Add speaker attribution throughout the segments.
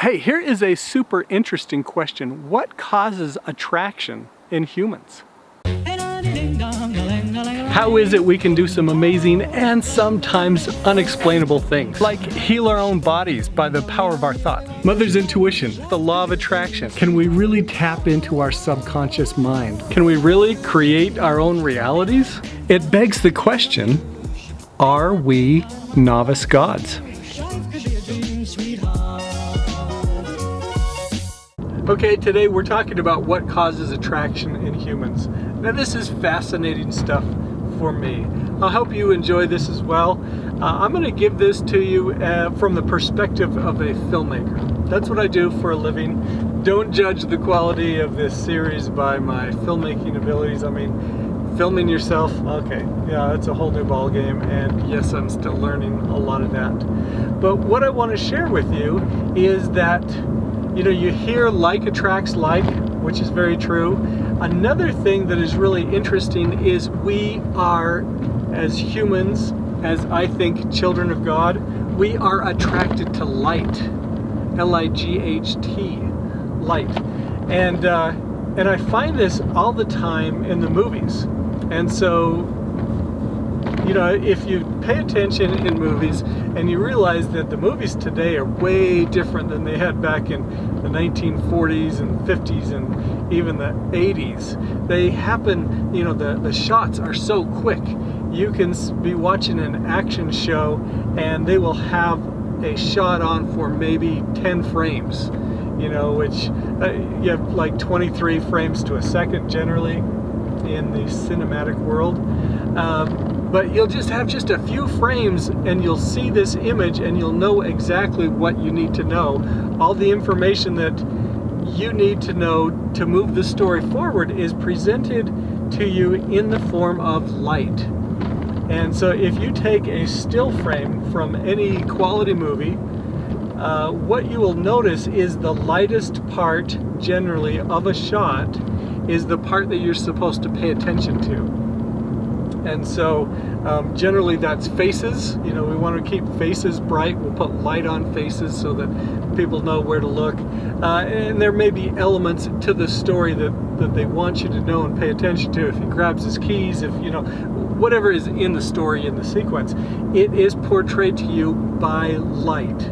Speaker 1: Hey, here is a super interesting question. What causes attraction in humans? How is it we can do some amazing and sometimes unexplainable things, like heal our own bodies by the power of our thoughts? Mother's intuition, the law of attraction. Can we really tap into our subconscious mind? Can we really create our own realities? It begs the question, are we novice gods? Okay, today we're talking about what causes attraction in humans. Now this is fascinating stuff for me. I'll hope you enjoy this as well. I'm going to give this to you from the perspective of a filmmaker. That's what I do for a living. Don't judge the quality of this series by my filmmaking abilities. I mean, filming yourself, okay, yeah, that's a whole new ball game, and yes, I'm still learning a lot of that. But what I want to share with you is that you hear like attracts like, which is very true. Another thing that is really interesting is we are, as humans, as I think children of God, we are attracted to light. L-I-G-H-T, light. And I find this all the time in the movies. And so, if you pay attention in movies and you realize that the movies today are way different than they had back in the 1940s and 50s and even the 80s. They happen, the shots are so quick. You can be watching an action show and they will have a shot on for maybe 10 frames, which you have like 23 frames to a second generally in the cinematic world. But you'll just have just a few frames and you'll see this image and you'll know exactly what you need to know. All the information that you need to know to move the story forward is presented to you in the form of light. And so if you take a still frame from any quality movie, what you will notice is the lightest part generally of a shot is the part that you're supposed to pay attention to. And so generally that's faces. We want to keep faces bright. We'll put light on faces so that people know where to look. And there may be elements to the story that they want you to know and pay attention to. If he grabs his keys, if whatever is in the story, in the sequence, it is portrayed to you by light.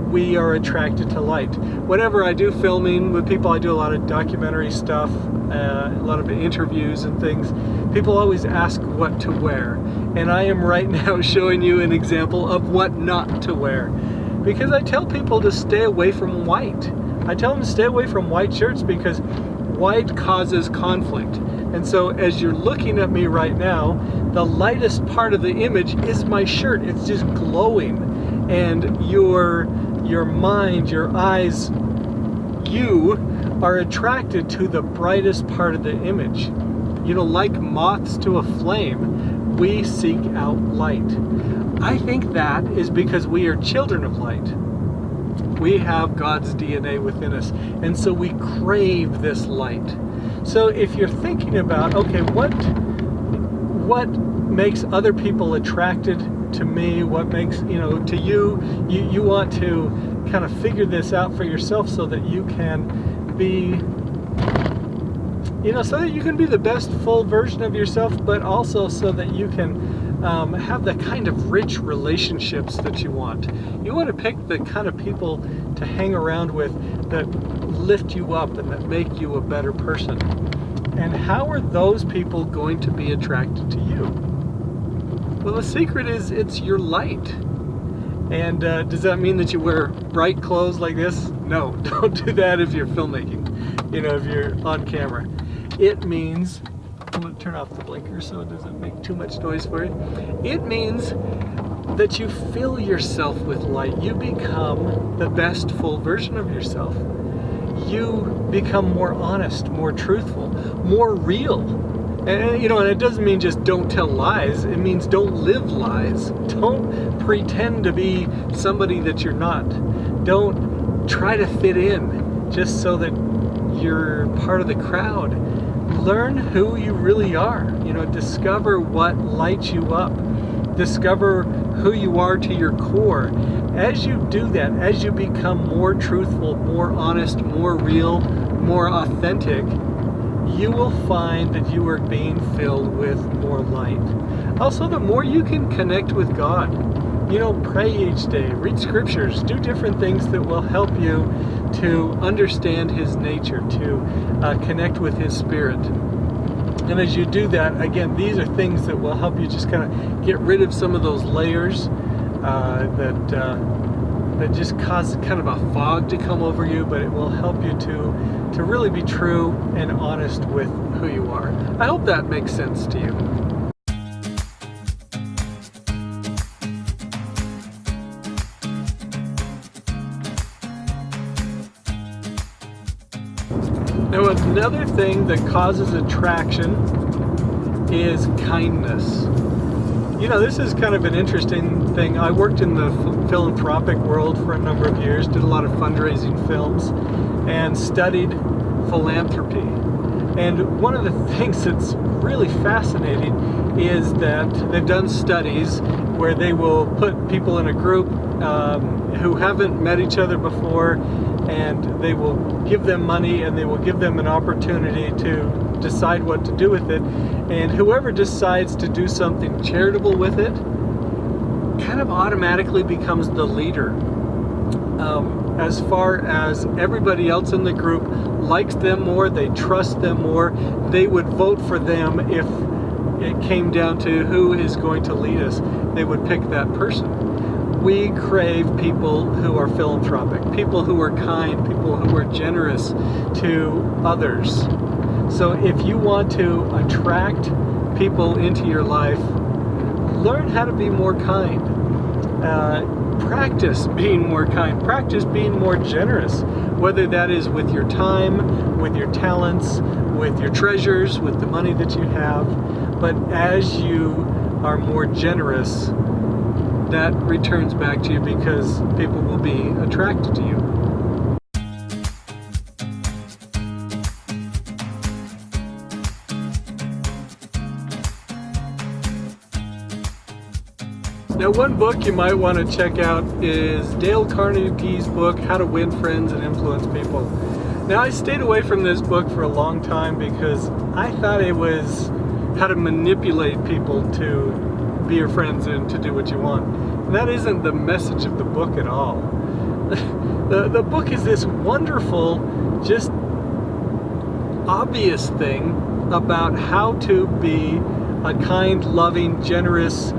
Speaker 1: We are attracted to light. Whenever I do filming with people, I do a lot of documentary stuff, a lot of interviews and things. People always ask what to wear. And I am right now showing you an example of what not to wear. Because I tell people to stay away from white. I tell them to stay away from white shirts because white causes conflict. And so as you're looking at me right now, the lightest part of the image is my shirt. It's just glowing. And your mind, your eyes, you are attracted to the brightest part of the image. Like moths to a flame, we seek out light. I think that is because we are children of light. We have God's DNA within us, and so we crave this light. So if you're thinking about, okay, what makes other people attracted to me, what makes, to you want to kind of figure this out for yourself so that you can be, so that you can be the best full version of yourself, but also so that you can have the kind of rich relationships that you want. You want to pick the kind of people to hang around with that lift you up and that make you a better person. And how are those people going to be attracted to you? Well, the secret is it's your light. And does that mean that you wear bright clothes like this? No, don't do that if you're filmmaking, if you're on camera. It means, I'm going to turn off the blinker so it doesn't make too much noise for you. It means that you fill yourself with light. You become the best full version of yourself. You become more honest, more truthful, more real. And it doesn't mean just don't tell lies. It means don't live lies. Don't pretend to be somebody that you're not. Don't try to fit in just so that you're part of the crowd. Learn who you really are. Discover what lights you up. Discover who you are to your core, as you do that, as you become more truthful, more honest, more real, more authentic, you will find that you are being filled with more light. Also, the more you can connect with God, pray each day, read scriptures, do different things that will help you to understand His nature, to connect with His Spirit. And as you do that, again, these are things that will help you just kind of get rid of some of those layers that just cause kind of a fog to come over you, but it will help you to really be true and honest with who you are. I hope that makes sense to you. Now, another thing that causes attraction is kindness. This is kind of an interesting thing. I worked in the philanthropic world for a number of years, did a lot of fundraising films, and studied philanthropy. And one of the things that's really fascinating is that they've done studies where they will put people in a group who haven't met each other before, and they will give them money and they will give them an opportunity to decide what to do with it. And whoever decides to do something charitable with it kind of automatically becomes the leader. As far as everybody else in the group likes them more, they trust them more, they would vote for them if it came down to who is going to lead us. They would pick that person. We crave people who are philanthropic, people who are kind, people who are generous to others. So if you want to attract people into your life, learn how to be more kind. Practice being more kind. Practice being more generous, whether that is with your time, with your talents, with your treasures, with the money that you have. But as you are more generous, that returns back to you because people will be attracted to you. Now, one book you might want to check out is Dale Carnegie's book, How to Win Friends and Influence People. Now, I stayed away from this book for a long time because I thought it was how to manipulate people to be your friends and to do what you want. And that isn't the message of the book at all. The book is this wonderful, just obvious thing about how to be a kind, loving, generous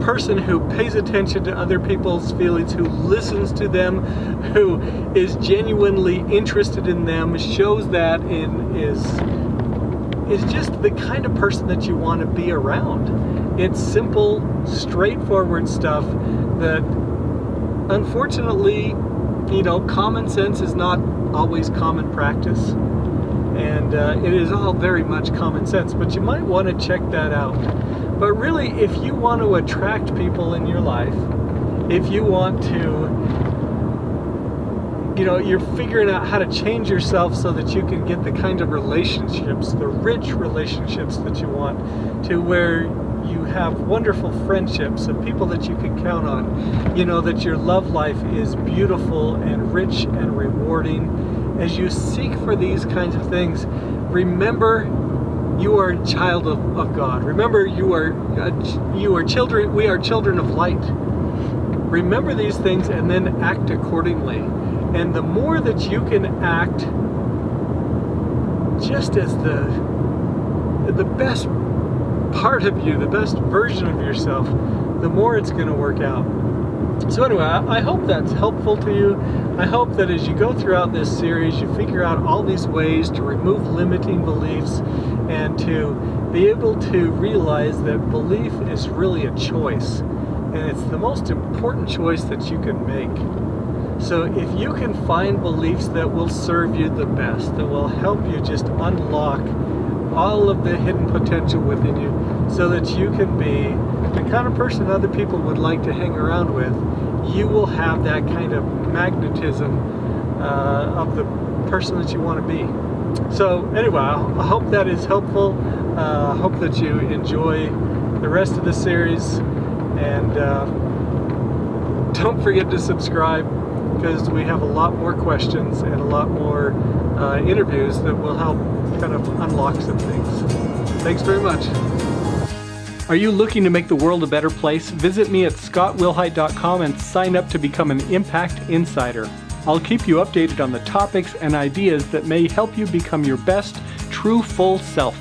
Speaker 1: person who pays attention to other people's feelings, who listens to them, who is genuinely interested in them, shows that and is just the kind of person that you want to be around. It's simple, straightforward stuff that, unfortunately, common sense is not always common practice. And it is all very much common sense, but you might want to check that out. But really, if you want to attract people in your life, if you want to, you're figuring out how to change yourself so that you can get the kind of relationships, the rich relationships that you want, to where you have wonderful friendships and people that you can count on, that your love life is beautiful and rich and rewarding. As you seek for these kinds of things, remember you are a child of God. Remember, you are children. We are children of light. Remember these things and then act accordingly. And the more that you can act just as the best part of you, the best version of yourself, the more it's going to work out. So anyway, I hope that's helpful to you. I hope that as you go throughout this series, you figure out all these ways to remove limiting beliefs and to be able to realize that belief is really a choice. And it's the most important choice that you can make. So if you can find beliefs that will serve you the best, that will help you just unlock all of the hidden potential within you so that you can be the kind of person other people would like to hang around with, you will have that kind of magnetism of the person that you want to be. So anyway, I hope that is helpful. I hope that you enjoy the rest of the series, and don't forget to subscribe, because we have a lot more questions and a lot more interviews that will help kind of unlock some things. Thanks very much. Are you looking to make the world a better place? Visit me at scottwilhite.com and sign up to become an Impact Insider. I'll keep you updated on the topics and ideas that may help you become your best, true, full self.